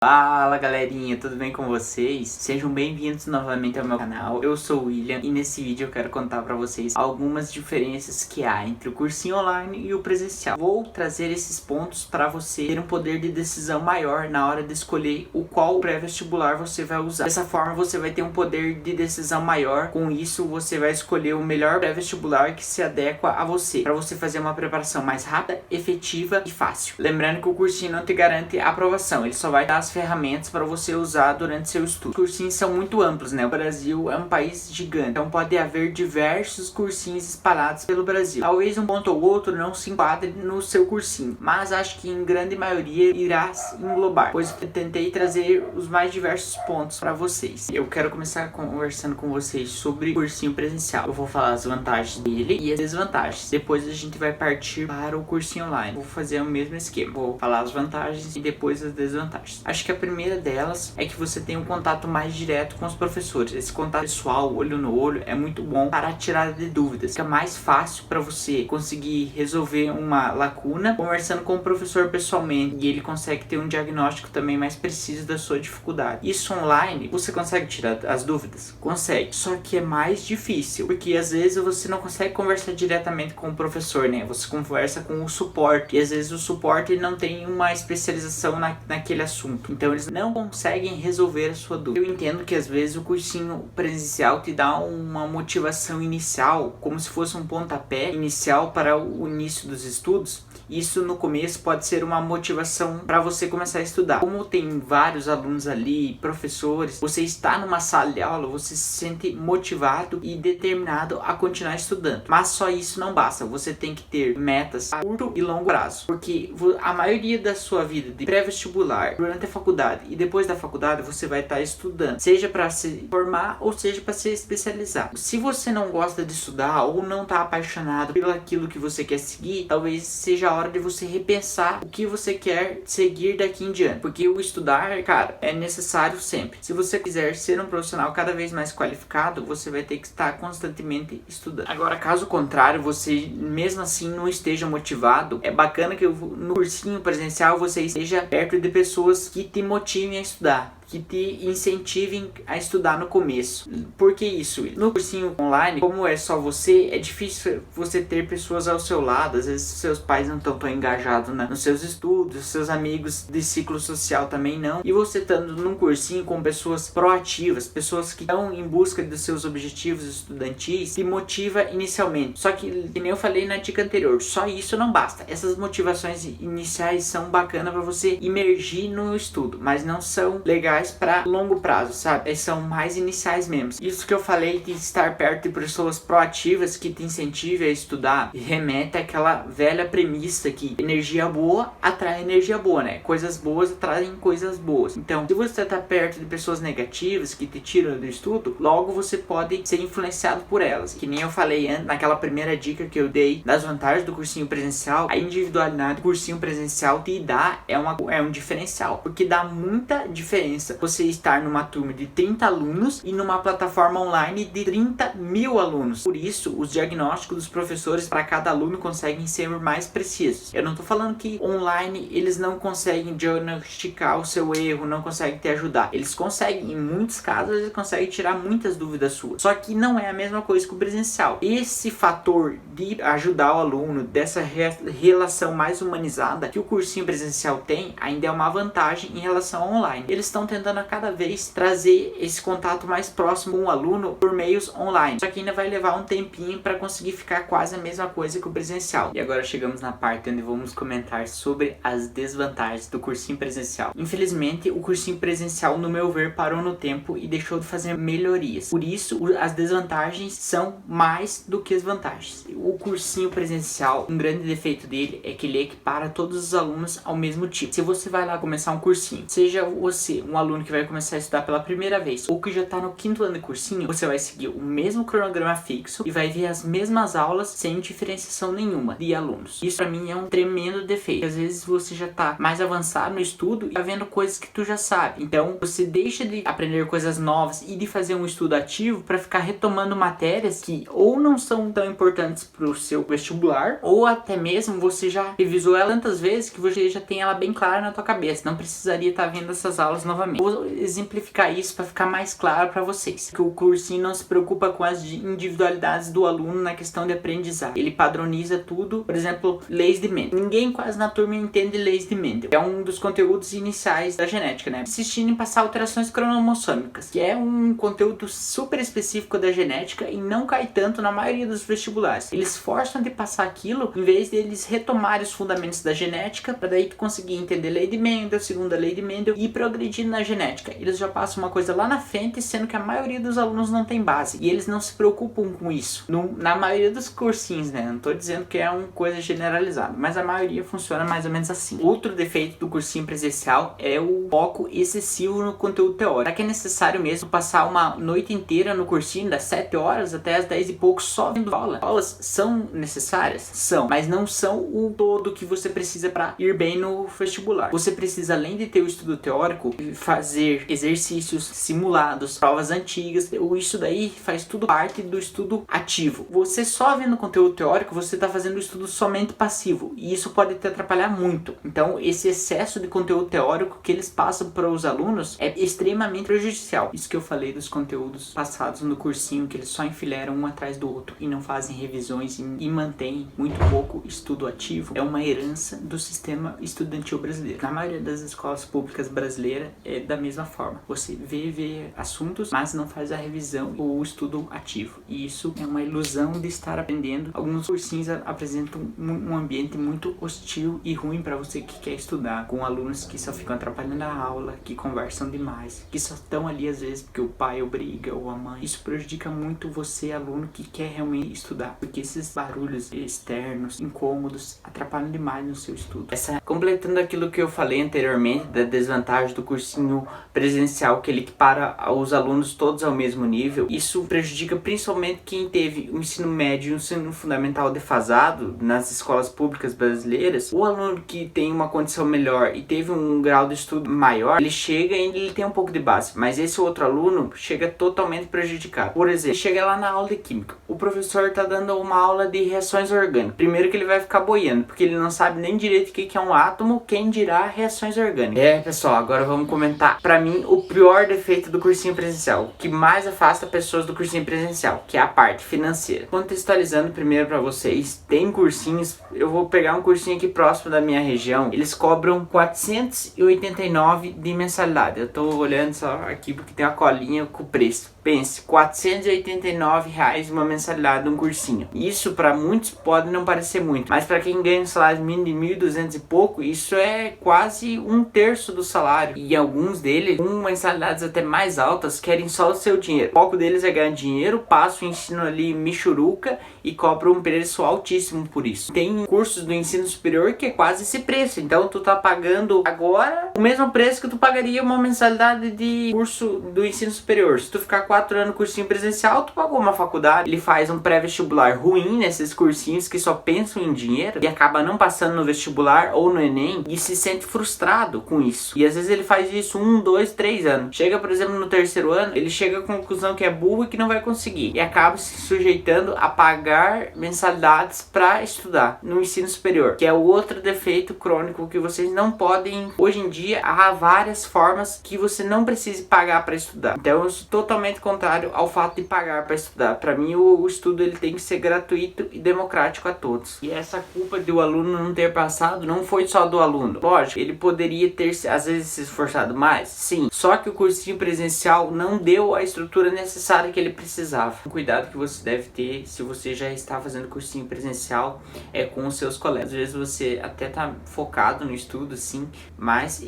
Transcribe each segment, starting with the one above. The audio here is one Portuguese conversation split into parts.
Fala galerinha, tudo bem com vocês? Sejam bem-vindos novamente ao meu canal. Eu sou o William e nesse vídeo eu quero contar pra vocês algumas diferenças que há entre o cursinho online e o presencial. Vou trazer esses pontos para você ter um poder de decisão maior na hora de escolher o qual pré-vestibular você vai usar. Dessa forma você vai ter um poder de decisão maior. Com isso você vai escolher o melhor pré-vestibular que se adequa a você, para você fazer uma preparação mais rápida, efetiva e fácil. Lembrando que o cursinho não te garante a aprovação, ele só vai dar as ferramentas para você usar durante seu estudo. Os cursinhos são muito amplos, né? O Brasil é um país gigante, então pode haver diversos cursinhos espalhados pelo Brasil. Talvez um ponto ou outro não se enquadre no seu cursinho, mas acho que em grande maioria irá se englobar, pois eu tentei trazer os mais diversos pontos para vocês. Eu quero começar conversando com vocês sobre o cursinho presencial. Eu vou falar as vantagens dele e as desvantagens. Depois a gente vai partir para o cursinho online. Vou fazer o mesmo esquema. Vou falar as vantagens e depois as desvantagens. Acho que a primeira delas é que você tem um contato mais direto com os professores. Esse contato pessoal, olho no olho, é muito bom para a tirada de dúvidas. Fica mais fácil para você conseguir resolver uma lacuna conversando com o professor pessoalmente, e ele consegue ter um diagnóstico também mais preciso da sua dificuldade. Isso online, você consegue tirar as dúvidas? Consegue. Só que é mais difícil, porque às vezes você não consegue conversar diretamente com o professor, né? Você conversa com o suporte, e às vezes o suporte não tem uma especialização naquele assunto. Então eles não conseguem resolver a sua dúvida. Eu entendo que às vezes o cursinho presencial te dá uma motivação inicial, como se fosse um pontapé inicial para o início dos estudos. Isso no começo pode ser uma motivação para você começar a estudar. Como tem vários alunos ali, professores, você está numa sala de aula, você se sente motivado e determinado a continuar estudando. Mas só isso não basta, você tem que ter metas a curto e longo prazo. Porque a maioria da sua vida de pré-vestibular, durante a faculdade e depois da faculdade, você vai estar estudando. Seja para se formar ou seja para se especializar. Se você não gosta de estudar ou não está apaixonado pelo aquilo que você quer seguir, talvez seja a hora de você repensar o que você quer seguir daqui em diante, porque o estudar, cara, é necessário sempre. Se você quiser ser um profissional cada vez mais qualificado, você vai ter que estar constantemente estudando. Agora, caso contrário, você mesmo assim não esteja motivado, é bacana que no cursinho presencial você esteja perto de pessoas que te motivem a estudar, que te incentivem a estudar no começo. Por que isso? No cursinho online, como é só você, é difícil você ter pessoas ao seu lado. Às vezes seus pais não estão tão engajados nos seus estudos, seus amigos de ciclo social também não. E você estando num cursinho com pessoas proativas, pessoas que estão em busca dos seus objetivos estudantis, te motiva inicialmente. Só que nem eu falei na dica anterior, só isso não basta. Essas motivações iniciais são bacanas para você imergir no estudo, mas não são legais para longo prazo, sabe? São mais iniciais mesmo. Isso que eu falei de estar perto de pessoas proativas que te incentivem a estudar remete àquela velha premissa que energia boa atrai energia boa, né? Coisas boas atraem coisas boas. Então, se você está perto de pessoas negativas que te tiram do estudo, logo você pode ser influenciado por elas. Que nem eu falei antes, naquela primeira dica que eu dei das vantagens do cursinho presencial, a individualidade do cursinho presencial te dá é um diferencial, porque dá muita diferença você estar numa turma de 30 alunos e numa plataforma online de 30 mil alunos. Por isso, os diagnósticos dos professores para cada aluno conseguem ser mais precisos. Eu não estou falando que online eles não conseguem diagnosticar o seu erro, não conseguem te ajudar. Eles conseguem, em muitos casos, eles conseguem tirar muitas dúvidas suas. Só que não é a mesma coisa que o presencial. Esse fator de ajudar o aluno, dessa relação mais humanizada que o cursinho presencial tem, ainda é uma vantagem em relação ao online. Eles estão tentando a cada vez trazer esse contato mais próximo com o aluno por meios online. Só que ainda vai levar um tempinho para conseguir ficar quase a mesma coisa que o presencial. E agora chegamos na parte onde vamos comentar sobre as desvantagens do cursinho presencial. Infelizmente, o cursinho presencial, no meu ver, parou no tempo e deixou de fazer melhorias. Por isso, as desvantagens são mais do que as vantagens. O cursinho presencial, um grande defeito dele é que ele equipara todos os alunos ao mesmo tipo. Se você vai lá começar um cursinho, seja você um aluno que vai começar a estudar pela primeira vez ou que já tá no 5º ano de cursinho, você vai seguir o mesmo cronograma fixo e vai ver as mesmas aulas sem diferenciação nenhuma de alunos. Isso pra mim é um tremendo defeito. Às vezes você já tá mais avançado no estudo e tá vendo coisas que tu já sabe. Então você deixa de aprender coisas novas e de fazer um estudo ativo para ficar retomando matérias que ou não são tão importantes pro seu vestibular, ou até mesmo você já revisou ela tantas vezes que você já tem ela bem clara na tua cabeça. Não precisaria estar vendo essas aulas novamente. Vou exemplificar isso para ficar mais claro para vocês. Que o cursinho não se preocupa com as individualidades do aluno na questão de aprendizagem. Ele padroniza tudo. Por exemplo, leis de Mendel. Ninguém quase na turma entende leis de Mendel. É um dos conteúdos iniciais da genética, né? Insistindo em passar alterações cromossômicas, que é um conteúdo super específico da genética e não cai tanto na maioria dos vestibulares. Eles forçam de passar aquilo em vez de eles retomarem os fundamentos da genética, para daí tu conseguir entender a lei de Mendel, segunda lei de Mendel e progredir na genética. Eles já passam uma coisa lá na frente, sendo que a maioria dos alunos não tem base. E eles não se preocupam com isso. Na maioria dos cursinhos, né? Não tô dizendo que é uma coisa generalizada, mas a maioria funciona mais ou menos assim. Outro defeito do cursinho presencial é o foco excessivo no conteúdo teórico. Será que é necessário mesmo passar uma noite inteira no cursinho, das 7 horas até as 10 e pouco, só vendo aula? Aulas são necessárias? São, mas não são o todo que você precisa para ir bem no vestibular. Você precisa, além de ter o estudo teórico, fazer exercícios simulados, provas antigas. Isso daí faz tudo parte do estudo ativo. Você só vendo conteúdo teórico, você está fazendo o estudo somente passivo, e isso pode te atrapalhar muito. Então, esse excesso de conteúdo teórico que eles passam para os alunos é extremamente prejudicial. Isso que eu falei dos conteúdos passados no cursinho, que eles só enfileiram um atrás do outro e não fazem revisões e mantêm muito pouco estudo ativo, é uma herança do sistema estudantil brasileiro. Na maioria das escolas públicas brasileiras é da mesma forma. Você vê assuntos, mas não faz a revisão ou o estudo ativo. E isso é uma ilusão de estar aprendendo. Alguns cursinhos apresentam um ambiente muito hostil e ruim para você que quer estudar, com alunos que só ficam atrapalhando a aula, que conversam demais, que só estão ali às vezes porque o pai obriga ou a mãe. Isso prejudica muito você, aluno, que quer realmente estudar, porque esses barulhos externos, incômodos, atrapalham demais no seu estudo. Completando aquilo que eu falei anteriormente da desvantagem do cursinho presencial, que ele equipara os alunos todos ao mesmo nível, isso prejudica principalmente quem teve o ensino médio e o ensino fundamental defasado nas escolas públicas brasileiras. O aluno que tem uma condição melhor e teve um grau de estudo maior, ele chega e ele tem um pouco de base, mas esse outro aluno chega totalmente prejudicado. Por exemplo, chega lá na aula de química, o professor está dando uma aula de reações orgânicas. Primeiro que ele vai ficar boiando, porque ele não sabe nem direito o que é um átomo, quem dirá reações orgânicas. Pessoal, agora vamos comentar, pra mim, o pior defeito do cursinho presencial, o que mais afasta pessoas do cursinho presencial, que é a parte financeira. Contextualizando primeiro pra vocês, tem cursinhos, eu vou pegar um cursinho aqui próximo da minha região, eles cobram 489 de mensalidade. Eu tô olhando só aqui porque tem uma colinha com o preço. Pense, R$489 uma mensalidade de um cursinho. Isso para muitos pode não parecer muito, mas para quem ganha um salário mínimo de 1.200 e pouco, isso é quase 1/3 do salário. E alguns deles, com mensalidades até mais altas, querem só o seu dinheiro. O foco deles é ganhar dinheiro, passa o ensino ali michuruca e cobra um preço altíssimo por isso. Tem cursos do ensino superior que é quase esse preço, então tu tá pagando agora o mesmo preço que tu pagaria uma mensalidade de curso do ensino superior. Se tu ficar 4 anos no cursinho presencial, tu pagou uma faculdade. Ele faz um pré-vestibular ruim nesses cursinhos que só pensam em dinheiro e acaba não passando no vestibular ou no Enem e se sente frustrado com isso. E às vezes ele faz isso 1, 2, 3 anos. Chega, por exemplo, no 3º ano, ele chega à conclusão que é burro e que não vai conseguir. E acaba se sujeitando a pagar mensalidades para estudar no ensino superior, que é o outro defeito crônico que vocês não podem. Hoje em dia, há várias formas que você não precise pagar para estudar. Então, eu sou totalmente contrário ao fato de pagar para estudar. Para mim, o estudo ele tem que ser gratuito e democrático a todos. E essa culpa de o aluno não ter passado não foi só do aluno. Lógico, ele poderia ter, às vezes, se esforçado mais, sim. Só que o cursinho presencial não deu a estrutura necessária que ele precisava. O cuidado que você deve ter, se você já está fazendo cursinho presencial, é com os seus colegas. Às vezes você até está focado no estudo, sim, mas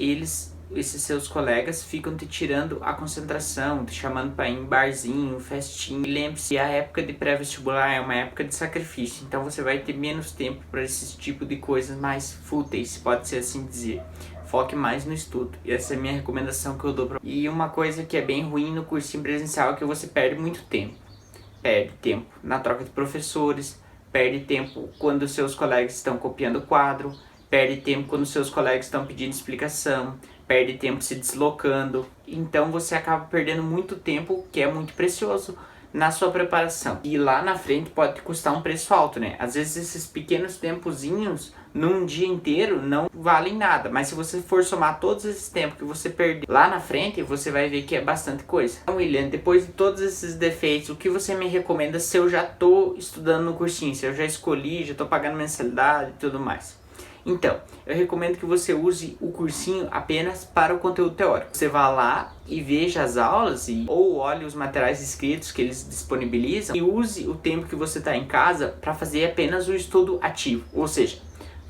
esses seus colegas ficam te tirando a concentração, te chamando para ir em barzinho, festinha. Lembre-se, a época de pré-vestibular é uma época de sacrifício, então você vai ter menos tempo para esse tipo de coisas mais fúteis, pode ser assim dizer. foque mais no estudo. E essa é a minha recomendação que eu dou pra... E uma coisa que é bem ruim no cursinho presencial é que você perde muito tempo. Perde tempo na troca de professores, perde tempo quando seus colegas estão copiando o quadro, perde tempo quando seus colegas estão pedindo explicação, perde tempo se deslocando. Então você acaba perdendo muito tempo, que é muito precioso, na sua preparação. E lá na frente pode te custar um preço alto, né? Às vezes esses pequenos tempozinhos num dia inteiro não valem nada, mas se você for somar todos esses tempos que você perdeu lá na frente, você vai ver que é bastante coisa. Então, William, depois de todos esses defeitos, o que você me recomenda se eu já tô estudando no cursinho, se eu já escolhi, já tô pagando mensalidade e tudo mais? Então, eu recomendo que você use o cursinho apenas para o conteúdo teórico. Você vá lá e veja as aulas ou olhe os materiais escritos que eles disponibilizam e use o tempo que você está em casa para fazer apenas o estudo ativo, ou seja,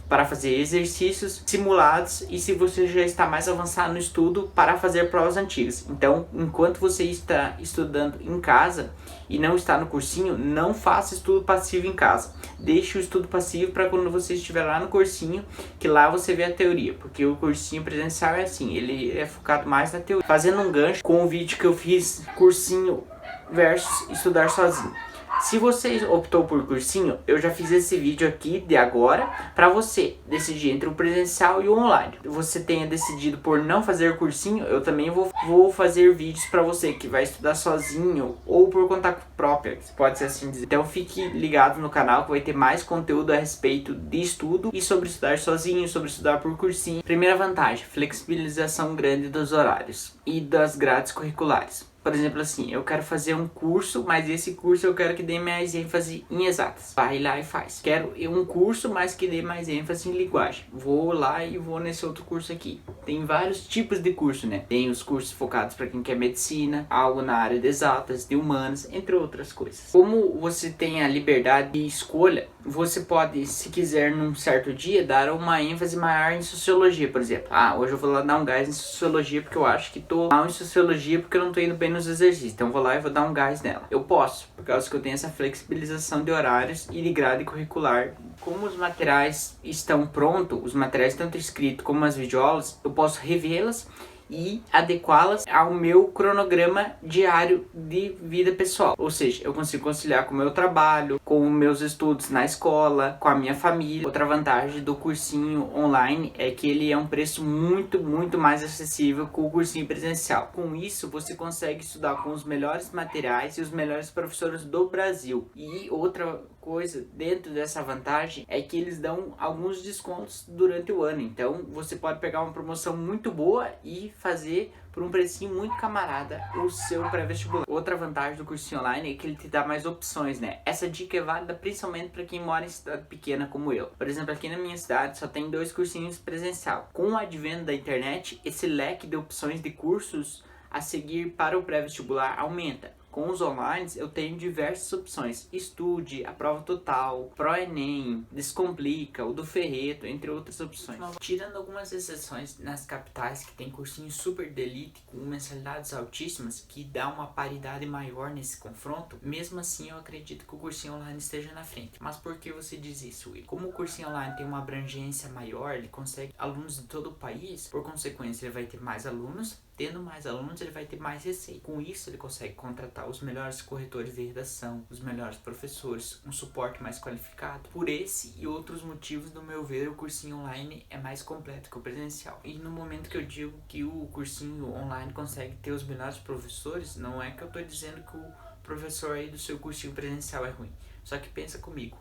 para fazer exercícios simulados e, se você já está mais avançado no estudo, para fazer provas antigas. Então, enquanto você está estudando em casa e não está no cursinho, não faça estudo passivo em casa. Deixe o estudo passivo para quando você estiver lá no cursinho, que lá você vê a teoria, porque o cursinho presencial é assim, ele é focado mais na teoria. Fazendo um gancho com o vídeo que eu fiz, cursinho versus estudar sozinho. Se você optou por cursinho, eu já fiz esse vídeo aqui de agora para você decidir entre o presencial e o online. Você tenha decidido por não fazer cursinho, eu também vou fazer vídeos para você que vai estudar sozinho ou por conta própria, pode ser assim dizer. Então fique ligado no canal que vai ter mais conteúdo a respeito de estudo e sobre estudar sozinho, sobre estudar por cursinho. Primeira vantagem, flexibilização grande dos horários e das grades curriculares. Por exemplo, assim, eu quero fazer um curso, mas esse curso eu quero que dê mais ênfase em exatas. Vai lá e faz. Quero um curso, mas que dê mais ênfase em linguagem. Vou lá e vou nesse outro curso aqui. Tem vários tipos de curso, né? Tem os cursos focados para quem quer medicina, algo na área de exatas, de humanas, entre outras coisas. Como você tem a liberdade de escolha, você pode, se quiser, num certo dia, dar uma ênfase maior em sociologia, por exemplo. Ah, hoje eu vou lá dar um gás em sociologia porque eu acho que tô mal em sociologia porque eu não tô indo bem nos exercícios. Então eu vou lá e vou dar um gás nela. Eu posso, por causa que eu tenho essa flexibilização de horários e de grade curricular. Como os materiais estão prontos, os materiais tanto escritos como as videoaulas, eu posso revê-las e adequá-las ao meu cronograma diário de vida pessoal. Ou seja, eu consigo conciliar com o meu trabalho, com os meus estudos na escola, com a minha família. Outra vantagem do cursinho online é que ele é um preço muito mais acessível que o cursinho presencial. Com isso, você consegue estudar com os melhores materiais e os melhores professores do Brasil. E outra coisa dentro dessa vantagem é que eles dão alguns descontos durante o ano. Então, você pode pegar uma promoção muito boa e fazer por um precinho muito camarada o seu pré-vestibular. Outra vantagem do cursinho online é que ele te dá mais opções, né? Essa dica é válida principalmente para quem mora em cidade pequena como eu. Por exemplo, aqui na minha cidade só tem 2 cursinhos presencial. Com o advento da internet, esse leque de opções de cursos a seguir para o pré-vestibular aumenta. Com os online, eu tenho diversas opções. Estude, a prova total, ProEnem, Descomplica, o do Ferreto, entre outras opções. Tirando algumas exceções nas capitais que tem cursinhos super de elite com mensalidades altíssimas, que dá uma paridade maior nesse confronto, mesmo assim eu acredito que o cursinho online esteja na frente. Mas por que você diz isso, Will? Como o cursinho online tem uma abrangência maior, ele consegue alunos de todo o país, por consequência ele vai ter mais alunos. Tendo mais alunos, ele vai ter mais receita. Com isso, ele consegue contratar os melhores corretores de redação, os melhores professores, um suporte mais qualificado. Por esse e outros motivos, no meu ver, o cursinho online é mais completo que o presencial. E no momento que eu digo que o cursinho online consegue ter os melhores professores, não é que eu estou dizendo que o professor aí do seu cursinho presencial é ruim. Só que pensa comigo.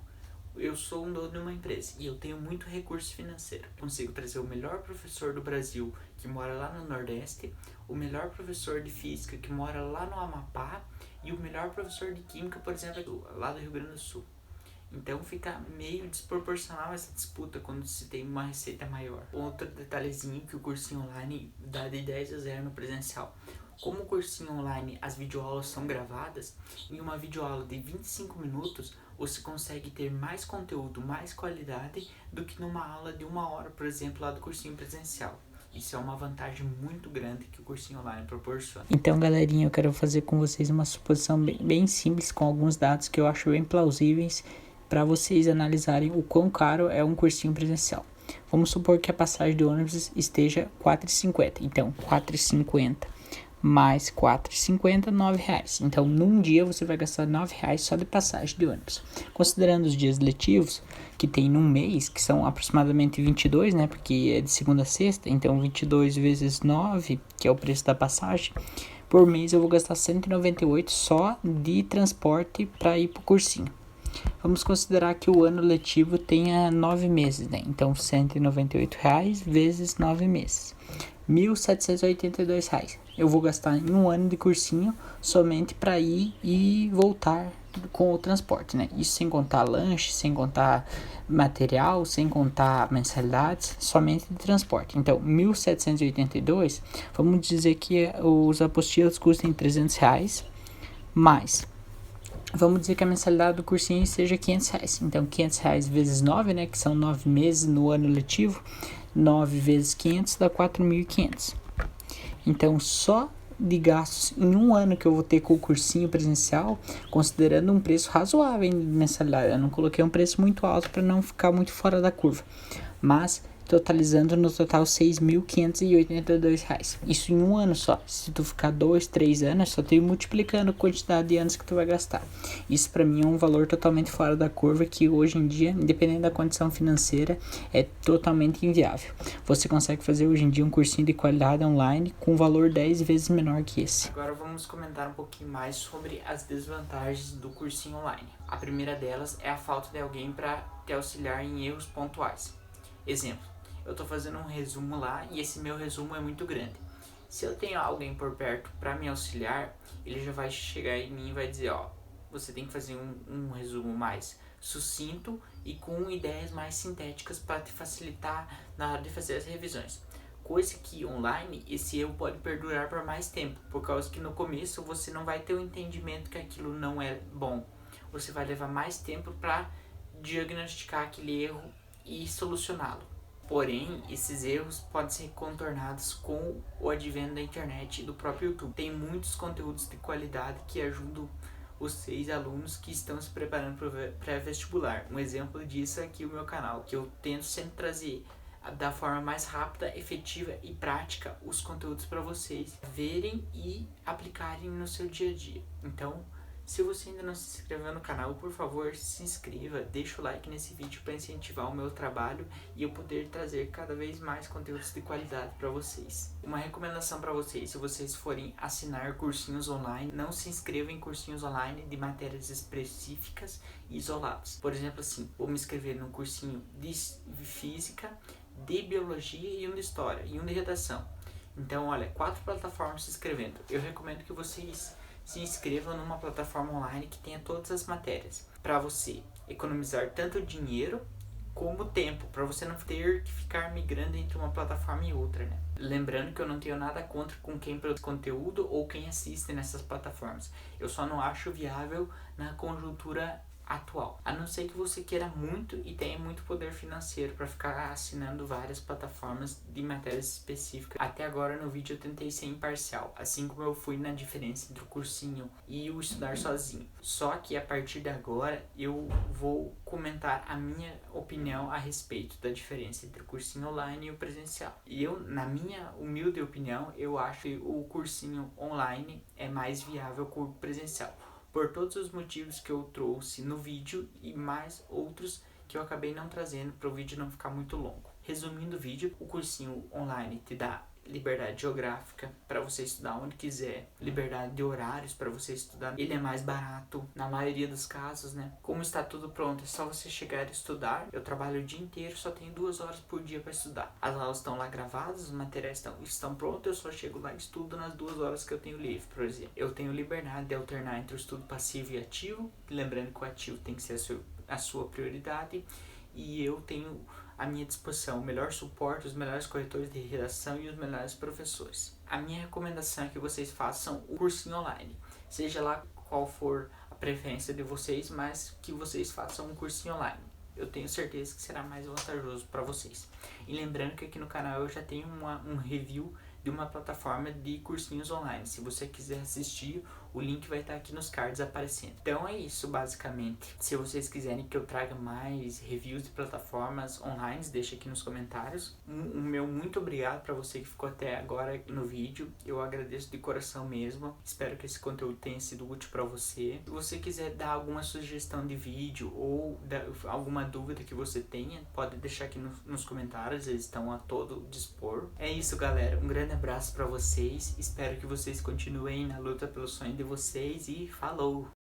Eu sou um dono de uma empresa e eu tenho muito recurso financeiro. Consigo trazer o melhor professor do Brasil que mora lá no Nordeste, o melhor professor de Física que mora lá no Amapá e o melhor professor de Química, por exemplo, lá do Rio Grande do Sul. Então fica meio desproporcional essa disputa quando se tem uma receita maior. Outro detalhezinho que o cursinho online dá de 10-0 no presencial. Como o cursinho online as videoaulas são gravadas, em uma videoaula de 25 minutos você consegue ter mais conteúdo, mais qualidade do que numa aula de 1 hora, por exemplo, lá do cursinho presencial. Isso é uma vantagem muito grande que o cursinho online proporciona. Então, galerinha, eu quero fazer com vocês uma suposição bem simples, com alguns dados que eu acho bem plausíveis para vocês analisarem o quão caro é um cursinho presencial. Vamos supor que a passagem de ônibus esteja R$ 4,50. Então, R$ 4,50 mais R$ 4,50, R$ 9,00. Então, num dia você vai gastar R$ 9,00 só de passagem de ônibus. Considerando os dias letivos que tem num mês, que são aproximadamente 22, né? Porque é de segunda a sexta. Então, 22 vezes 9, que é o preço da passagem. Por mês eu vou gastar R$ 198 só de transporte para ir pro cursinho. Vamos considerar que o ano letivo tenha 9 meses, né? Então, R$ 198 vezes 9 meses. R$ 1.782. Eu vou gastar em um ano de cursinho somente para ir e voltar com o transporte, né? Isso sem contar lanche, sem contar material, sem contar mensalidades, somente de transporte. Então, 1.782, vamos dizer que os apostilas custem R$ 300, mais... Vamos dizer que a mensalidade do cursinho seja R$ 500. Então, R$ 500 vezes 9, né? Que são 9 meses no ano letivo. 9 vezes 500 dá 4.500. Então, só de gastos em um ano que eu vou ter com o cursinho presencial, considerando um preço razoável de mensalidade. Eu não coloquei um preço muito alto para não ficar muito fora da curva. Mas... totalizando no total R$ 6.582. Isso em um ano só. Se tu ficar 2, 3 anos, só tu ir multiplicando a quantidade de anos que tu vai gastar. Isso para mim é um valor totalmente fora da curva que hoje em dia, independente da condição financeira, é totalmente inviável. Você consegue fazer hoje em dia um cursinho de qualidade online com um valor 10 vezes menor que esse. Agora vamos comentar um pouquinho mais sobre as desvantagens do cursinho online. A primeira delas é a falta de alguém para te auxiliar em erros pontuais. Exemplo. Eu tô fazendo um resumo lá e esse meu resumo é muito grande. Se eu tenho alguém por perto para me auxiliar, ele já vai chegar em mim e vai dizer, ó, você tem que fazer um resumo mais sucinto e com ideias mais sintéticas para te facilitar na hora de fazer as revisões. Coisa que online esse erro pode perdurar por mais tempo, por causa que no começo você não vai ter o entendimento que aquilo não é bom. Você vai levar mais tempo para diagnosticar aquele erro e solucioná-lo. Porém, esses erros podem ser contornados com o advento da internet e do próprio YouTube. Tem muitos conteúdos de qualidade que ajudam os 6 alunos que estão se preparando para o pré-vestibular. Um exemplo disso é aqui o meu canal, que eu tento sempre trazer da forma mais rápida, efetiva e prática os conteúdos para vocês verem e aplicarem no seu dia a dia. Então, se você ainda não se inscreveu no canal, por favor, se inscreva, deixa o like nesse vídeo para incentivar o meu trabalho e eu poder trazer cada vez mais conteúdos de qualidade para vocês. Uma recomendação para vocês, se vocês forem assinar cursinhos online, não se inscrevam em cursinhos online de matérias específicas e isoladas. Por exemplo, assim, vou me inscrever num cursinho de física, de biologia e um de história e um de redação. Então, olha, 4 plataformas se inscrevendo. Eu recomendo que vocês se inscreva numa plataforma online que tenha todas as matérias, para você economizar tanto dinheiro como tempo, para você não ter que ficar migrando entre uma plataforma e outra, né? Lembrando que eu não tenho nada contra com quem produz conteúdo ou quem assiste nessas plataformas. Eu só não acho viável na conjuntura atual. A não ser que você queira muito e tenha muito poder financeiro para ficar assinando várias plataformas de matérias específicas. Até agora no vídeo eu tentei ser imparcial, assim como eu fui na diferença entre o cursinho e o estudar sozinho. Só que a partir de agora eu vou comentar a minha opinião a respeito da diferença entre o cursinho online e o presencial. E eu, na minha humilde opinião, eu acho que o cursinho online é mais viável que o presencial, por todos os motivos que eu trouxe no vídeo e mais outros que eu acabei não trazendo para o vídeo não ficar muito longo. Resumindo o vídeo, o cursinho online te dá liberdade geográfica para você estudar onde quiser, liberdade de horários para você estudar, ele é mais barato na maioria dos casos, né? Como está tudo pronto, é só você chegar e estudar. Eu trabalho o dia inteiro, só tenho 2 horas por dia para estudar. As aulas estão lá gravadas, os materiais estão prontos, eu só chego lá e estudo nas 2 horas que eu tenho livre, por exemplo. Eu tenho liberdade de alternar entre o estudo passivo e ativo, lembrando que o ativo tem que ser a sua prioridade, e eu tenho à minha disposição o melhor suporte, os melhores corretores de redação e os melhores professores. A minha recomendação é que vocês façam o cursinho online, seja lá qual for a preferência de vocês, mas que vocês façam um cursinho online. Eu tenho certeza que será mais vantajoso para vocês. E lembrando que aqui no canal eu já tenho um review de uma plataforma de cursinhos online. Se você quiser assistir, o link vai estar aqui nos cards aparecendo. Então é isso basicamente. Se vocês quiserem que eu traga mais reviews de plataformas online, deixa aqui nos comentários. O meu muito obrigado para você que ficou até agora no vídeo. Eu agradeço de coração mesmo. Espero que esse conteúdo tenha sido útil para você. Se você quiser dar alguma sugestão de vídeo ou alguma dúvida que você tenha, pode deixar aqui nos comentários. Eles estão a todo dispor. É isso, galera. Um grande abraço para vocês. Espero que vocês continuem na luta pelo sonho de vocês e falou!